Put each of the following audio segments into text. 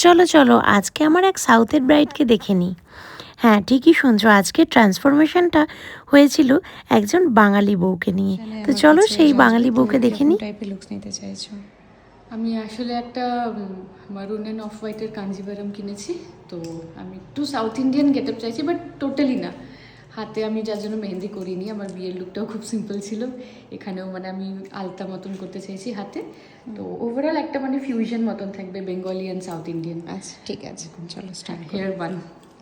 চলো চলো আজকে আমার এক সাউথের ব্রাইডকে দেখে নিই। হ্যাঁ, ঠিকই শুনছো, আজকে ট্রান্সফরমেশনটা হয়েছিল একজন বাঙালি বউকে নিয়ে। তো চলো সেই বাঙালি বউকে দেখে নিই। টাইপের লুকস নিতে চাইছো? আমি আসলে একটা মারুন অ্যান্ড অফ হোয়াইটের কাঞ্জিভারাম কিনেছি। তো আমি একটু সাউথ ইন্ডিয়ান গেট আপ চাইছি, বাট টোটালি না। হাতে আমি যার জন্য মেহেন্দি করিনি, আমার বিয়ের লুকটাও খুব সিম্পল ছিল। এখানেও মানে আমি আলতা মতন করতে চাইছি হাতে। তো ওভারঅল একটা মানে ফিউশন মতন থাকবে, বেঙ্গলি অ্যান্ড সাউথ ইন্ডিয়ান। আচ্ছা ঠিক আছে, চলো স্টার্ট করি। Hair bun.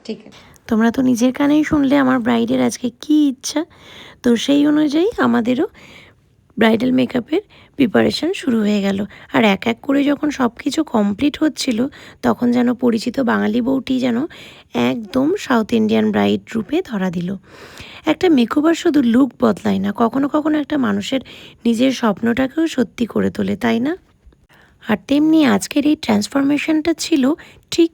ঠিক আছে। তোমরা তো নিজের কানেই শুনলে আমার ব্রাইডের আজকে কী ইচ্ছা। তো সেই অনুযায়ী আমাদেরও ব্রাইডাল মেকআপের প্রিপারেশন শুরু হয়ে গেল। আর এক এক করে যখন সব কিছু কমপ্লিট হচ্ছিল, তখন যেন পরিচিত বাঙালি বউটি যেন একদম সাউথ ইন্ডিয়ান ব্রাইড রূপে ধরা দিল। একটা মেকওভার শুধু লুক বদলায় না, কখনো কখনো একটা মানুষের নিজের স্বপ্নটাকেও সত্যি করে তোলে, তাই না? আর তেমনি আজকের এই ট্রান্সফরমেশনটা ছিল ঠিক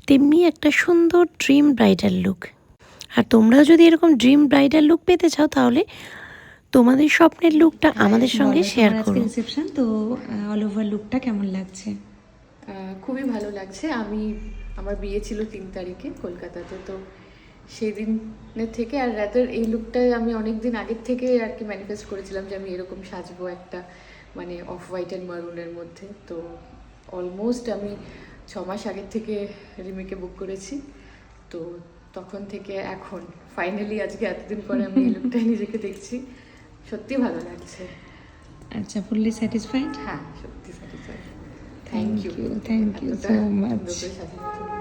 তেমনি একটা সুন্দর ড্রিম ব্রাইডাল লুক। আর তোমরাও যদি এরকম ড্রিম ব্রাইডাল লুক পেতে চাও, তাহলে তোমাদের স্বপ্নের লুকটা আমাদের সঙ্গে শেয়ার করো। রিসেপশন তো অল ওভার লুকটা কেমন লাগছে? খুবই ভালো লাগছে। আমার বিয়ে ছিল 3 তারিখে কলকাতাতে। তো সেই দিনের থেকে আর রাতের এই লুকটাই আমি অনেক দিন আগের থেকে আর কি ম্যানিফেস্ট করেছিলাম যে আমি এরকম সাজবো একটা মানে অফ হোয়াইট অ্যান্ড মারুনের মধ্যে। তো অলমোস্ট আমি 6 মাস আগের থেকে রিমিকে বুক করেছি। তো তখন থেকে এখন ফাইনালি আজকে এতদিন পরে আমি এই লুকটাই নিজেকে দেখছি। সত্যি ভালো লাগছে। আচ্ছা, ফুললি স্যাটিসফাইড? হ্যাঁ, সত্যি satisfied. Thank you so much. সুন্দর করে সাজানোর জন্য।